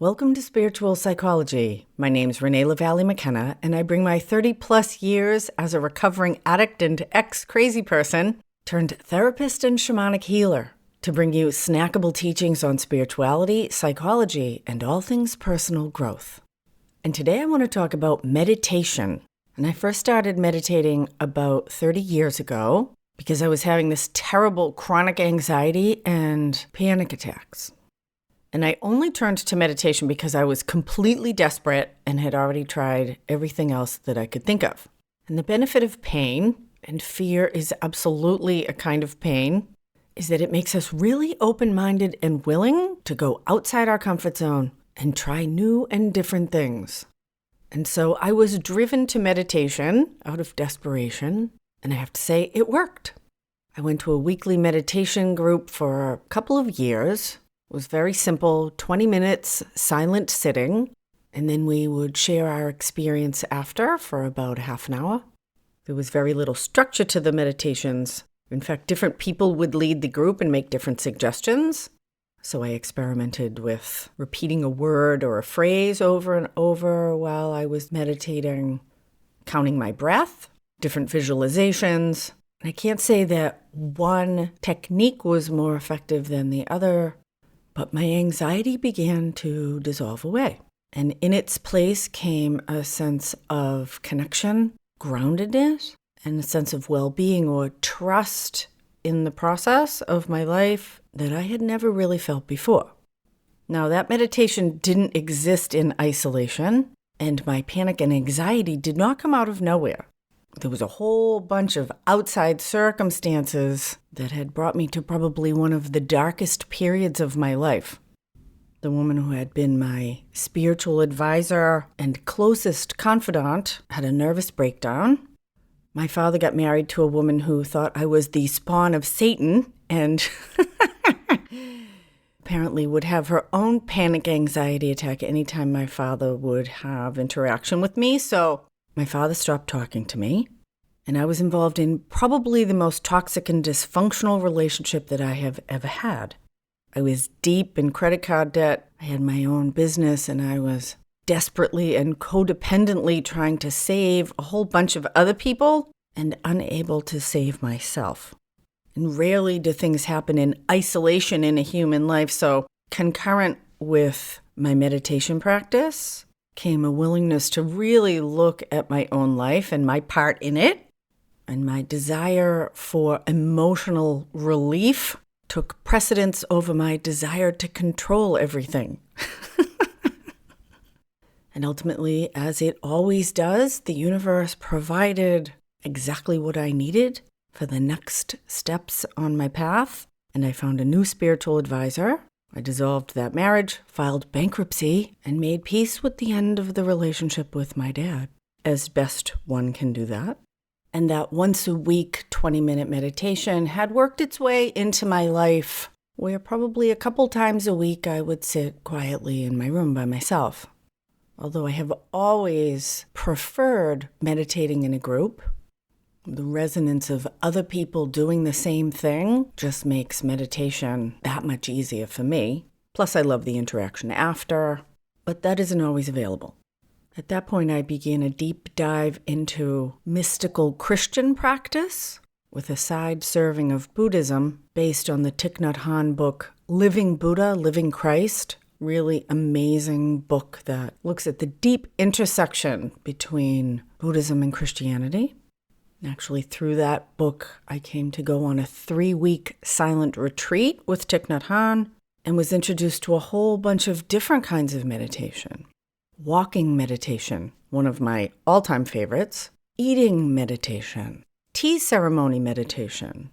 Welcome to Spiritual Psychology. My name's Renee LaValle McKenna, and I bring my 30-plus years as a recovering addict and ex-crazy person turned therapist and shamanic healer to bring you snackable teachings on spirituality, psychology, and all things personal growth. And today I want to talk about meditation. And I first started meditating about 30 years ago because I was having this terrible chronic anxiety and panic attacks. And I only turned to meditation because I was completely desperate and had already tried everything else that I could think of. And the benefit of pain, and fear is absolutely a kind of pain, is that it makes us really open-minded and willing to go outside our comfort zone and try new and different things. And so I was driven to meditation out of desperation, and I have to say it worked. I went to a weekly meditation group for a couple of years. It was very simple, 20 minutes, silent sitting, and then we would share our experience after for about half an hour. There was very little structure to the meditations. In fact, different people would lead the group and make different suggestions. So I experimented with repeating a word or a phrase over and over while I was meditating, counting my breath, different visualizations. I can't say that one technique was more effective than the other, but my anxiety began to dissolve away. And in its place came a sense of connection, groundedness, and a sense of well-being or trust in the process of my life that I had never really felt before. Now, that meditation didn't exist in isolation, and my panic and anxiety did not come out of nowhere. There was a whole bunch of outside circumstances that had brought me to probably one of the darkest periods of my life. The woman who had been my spiritual advisor and closest confidant had a nervous breakdown. My father got married to a woman who thought I was the spawn of Satan and apparently would have her own panic anxiety attack anytime my father would have interaction with me. So my father stopped talking to me, and I was involved in probably the most toxic and dysfunctional relationship that I have ever had. I was deep in credit card debt. I had my own business, and I was desperately and codependently trying to save a whole bunch of other people and unable to save myself. And rarely do things happen in isolation in a human life, so concurrent with my meditation practice came a willingness to really look at my own life and my part in it, and my desire for emotional relief took precedence over my desire to control everything. And ultimately, as it always does, the universe provided exactly what I needed for the next steps on my path, and I found a new spiritual advisor. I dissolved that marriage, filed bankruptcy, and made peace with the end of the relationship with my dad, as best one can do that. And that once-a-week 20-minute meditation had worked its way into my life, where probably a couple times a week I would sit quietly in my room by myself. Although I have always preferred meditating in a group, the resonance of other people doing the same thing just makes meditation that much easier for me. Plus, I love the interaction after, but that isn't always available. At that point, I began a deep dive into mystical Christian practice with a side serving of Buddhism based on the Thich Nhat Hanh book, Living Buddha, Living Christ. Really amazing book that looks at the deep intersection between Buddhism and Christianity. Actually, through that book, I came to go on a 3-week silent retreat with Thich Nhat Hanh and was introduced to a whole bunch of different kinds of meditation. Walking meditation, one of my all-time favorites. Eating meditation. Tea ceremony meditation.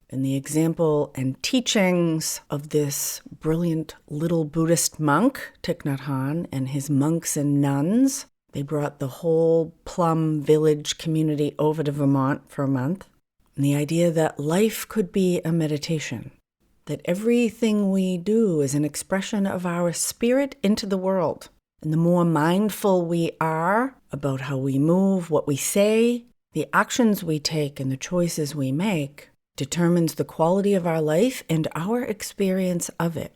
And the example and teachings of this brilliant little Buddhist monk, Thich Nhat Hanh, and his monks and nuns. They brought the whole Plum Village community over to Vermont for a month. And the idea that life could be a meditation, that everything we do is an expression of our spirit into the world. And the more mindful we are about how we move, what we say, the actions we take, and the choices we make, determines the quality of our life and our experience of it.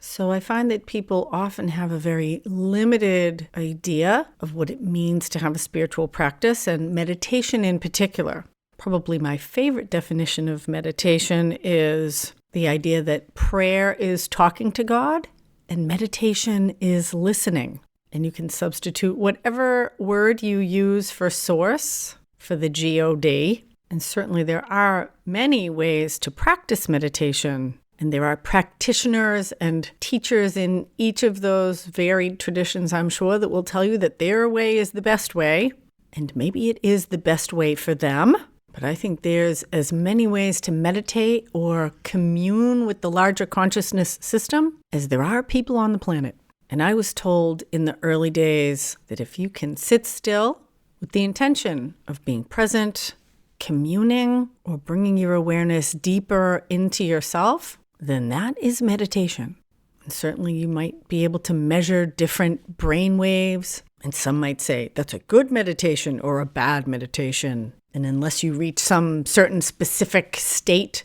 So I find that people often have a very limited idea of what it means to have a spiritual practice, and meditation in particular. Probably my favorite definition of meditation is the idea that prayer is talking to God and meditation is listening. And you can substitute whatever word you use for source for the God. And certainly there are many ways to practice meditation. And there are practitioners and teachers in each of those varied traditions, I'm sure, that will tell you that their way is the best way. And maybe it is the best way for them. But I think there's as many ways to meditate or commune with the larger consciousness system as there are people on the planet. And I was told in the early days that if you can sit still with the intention of being present, communing, or bringing your awareness deeper into yourself, then that is meditation. And certainly you might be able to measure different brain waves. And some might say that's a good meditation or a bad meditation. And unless you reach some certain specific state,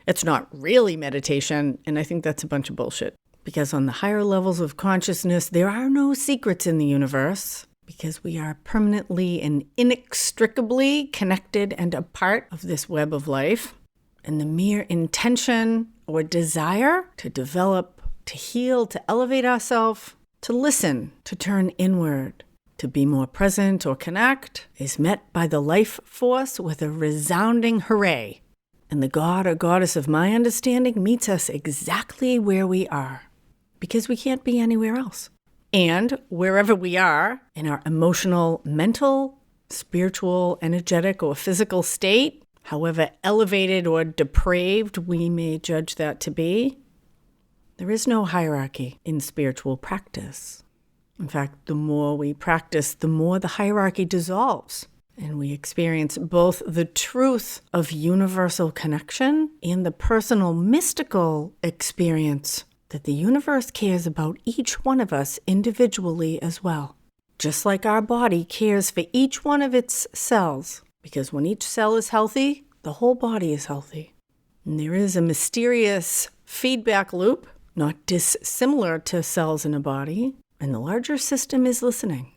it's not really meditation. And I think that's a bunch of bullshit. Because on the higher levels of consciousness, there are no secrets in the universe. Because we are permanently and inextricably connected and a part of this web of life. And the mere intention or desire to develop, to heal, to elevate ourselves, to listen, to turn inward, to be more present or connect, is met by the life force with a resounding hooray. And the god or goddess of my understanding meets us exactly where we are, because we can't be anywhere else. And wherever we are, in our emotional, mental, spiritual, energetic, or physical state, however elevated or depraved we may judge that to be, there is no hierarchy in spiritual practice. In fact, the more we practice, the more the hierarchy dissolves. And we experience both the truth of universal connection and the personal mystical experience that the universe cares about each one of us individually as well. Just like our body cares for each one of its cells. Because when each cell is healthy, the whole body is healthy. And there is a mysterious feedback loop, not dissimilar to cells in a body, and the larger system is listening.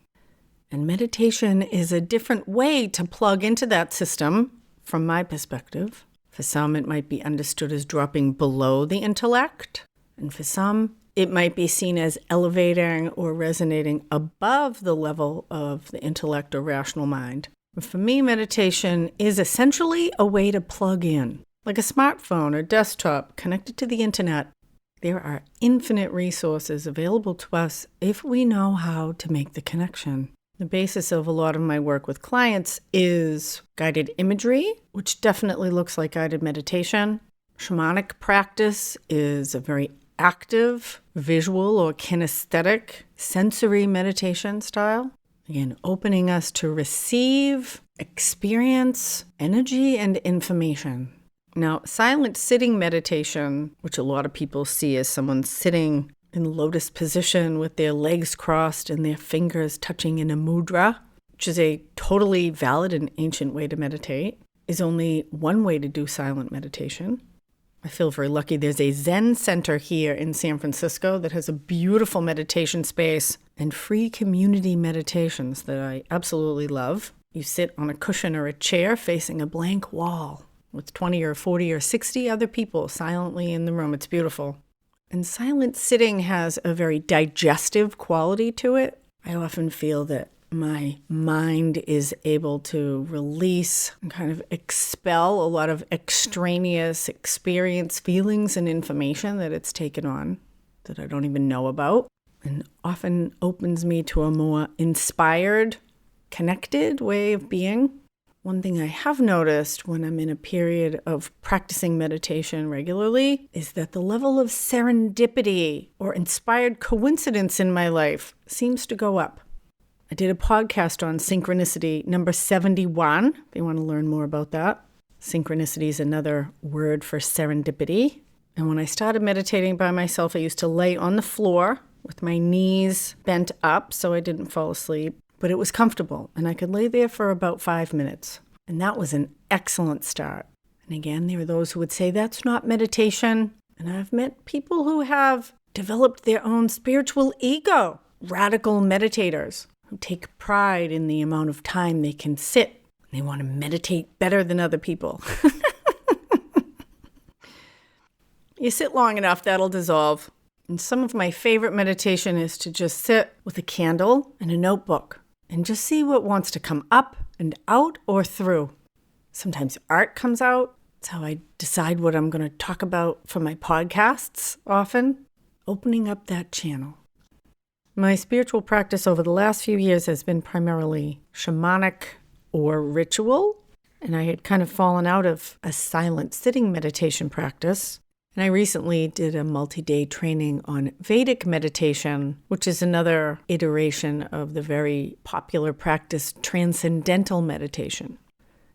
And meditation is a different way to plug into that system, from my perspective. For some, it might be understood as dropping below the intellect, and for some, it might be seen as elevating or resonating above the level of the intellect or rational mind. For me, meditation is essentially a way to plug in, like a smartphone or desktop connected to the internet. There are infinite resources available to us if we know how to make the connection. The basis of a lot of my work with clients is guided imagery, which definitely looks like guided meditation. Shamanic practice is a very active, visual or kinesthetic, sensory meditation style. Again, opening us to receive, experience, energy, and information. Now, silent sitting meditation, which a lot of people see as someone sitting in lotus position with their legs crossed and their fingers touching in a mudra, which is a totally valid and ancient way to meditate, is only one way to do silent meditation. I feel very lucky. There's a Zen center here in San Francisco that has a beautiful meditation space and free community meditations that I absolutely love. You sit on a cushion or a chair facing a blank wall with 20 or 40 or 60 other people silently in the room. It's beautiful. And silent sitting has a very digestive quality to it. I often feel that my mind is able to release and kind of expel a lot of extraneous experience, feelings, and information that it's taken on that I don't even know about, and often opens me to a more inspired, connected way of being. One thing I have noticed when I'm in a period of practicing meditation regularly is that the level of serendipity or inspired coincidence in my life seems to go up. I did a podcast on synchronicity, number 71, if you want to learn more about that. Synchronicity is another word for serendipity. And when I started meditating by myself, I used to lay on the floor with my knees bent up so I didn't fall asleep. But it was comfortable, and I could lay there for about 5 minutes. And that was an excellent start. And again, there are those who would say that's not meditation. And I've met people who have developed their own spiritual ego, radical meditators who take pride in the amount of time they can sit. They want to meditate better than other people. You sit long enough, that'll dissolve. And some of my favorite meditation is to just sit with a candle and a notebook and just see what wants to come up and out or through. Sometimes art comes out. That's how I decide what I'm going to talk about for my podcasts often. Opening up that channel. My spiritual practice over the last few years has been primarily shamanic or ritual. And I had kind of fallen out of a silent sitting meditation practice. And I recently did a multi-day training on Vedic meditation, which is another iteration of the very popular practice transcendental meditation.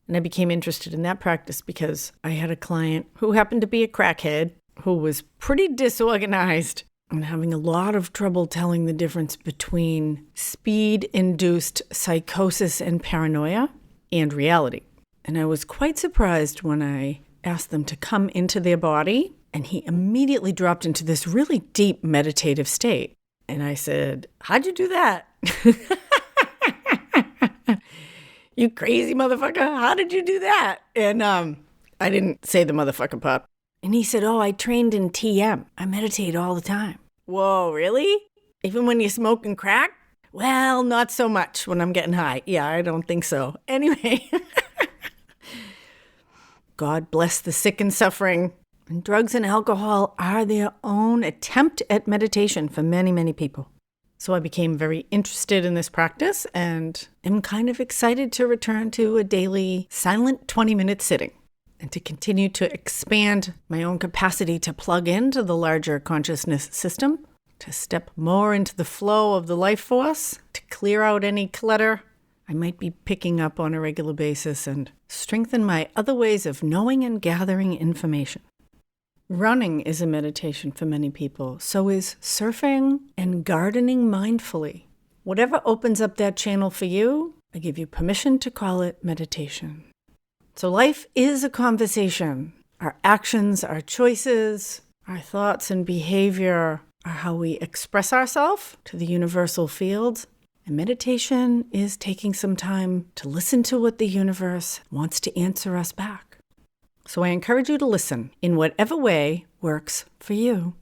And I became interested in that practice because I had a client who happened to be a crackhead who was pretty disorganized and having a lot of trouble telling the difference between speed-induced psychosis and paranoia and reality. And I was quite surprised when I asked them to come into their body. And he immediately dropped into this really deep meditative state. And I said, "How'd you do that?" "You crazy motherfucker. How did you do that?" And I didn't say the motherfucker part. And he said, "Oh, I trained in TM. I meditate all the time." "Whoa, really? Even when you're smoking crack?" "Well, not so much when I'm getting high." "Yeah, I don't think so." Anyway. God bless the sick and suffering. And drugs and alcohol are their own attempt at meditation for many, many people. So I became very interested in this practice and am kind of excited to return to a daily silent 20-minute sitting and to continue to expand my own capacity to plug into the larger consciousness system, to step more into the flow of the life force, to clear out any clutter I might be picking up on a regular basis and strengthen my other ways of knowing and gathering information. Running is a meditation for many people. So is surfing and gardening mindfully. Whatever opens up that channel for you, I give you permission to call it meditation. So life is a conversation. Our actions, our choices, our thoughts and behavior are how we express ourselves to the universal field. And meditation is taking some time to listen to what the universe wants to answer us back. So I encourage you to listen in whatever way works for you.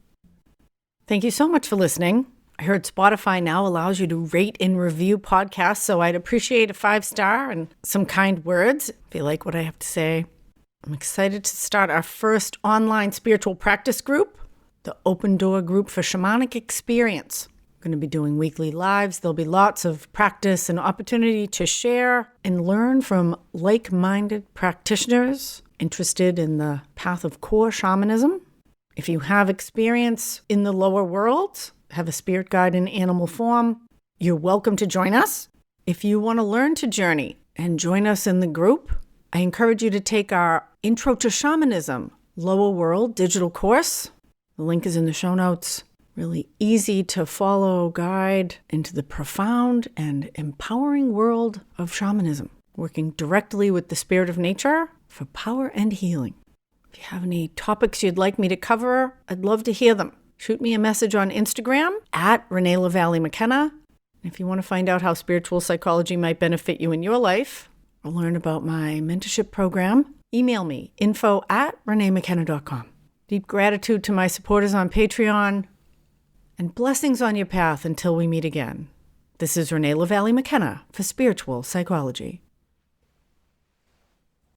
Thank you so much for listening. I heard Spotify now allows you to rate and review podcasts, so I'd appreciate a 5-star and some kind words if you like what I have to say. I'm excited to start our first online spiritual practice group, the Open Door Group for Shamanic Experience. We're going to be doing weekly lives. There'll be lots of practice and opportunity to share and learn from like-minded practitioners interested in the path of core shamanism. If you have experience in the lower world, have a spirit guide in animal form, you're welcome to join us. If you want to learn to journey and join us in the group, I encourage you to take our Intro to Shamanism Lower World digital course. The link is in the show notes. Really easy to follow guide into the profound and empowering world of shamanism, working directly with the spirit of nature for power and healing. If you have any topics you'd like me to cover, I'd love to hear them. Shoot me a message on Instagram at Renee LaValle McKenna. And if you want to find out how spiritual psychology might benefit you in your life or learn about my mentorship program, email me info@reneemckenna.com. Deep gratitude to my supporters on Patreon and blessings on your path until we meet again. This is Renee LaValle McKenna for Spiritual Psychology.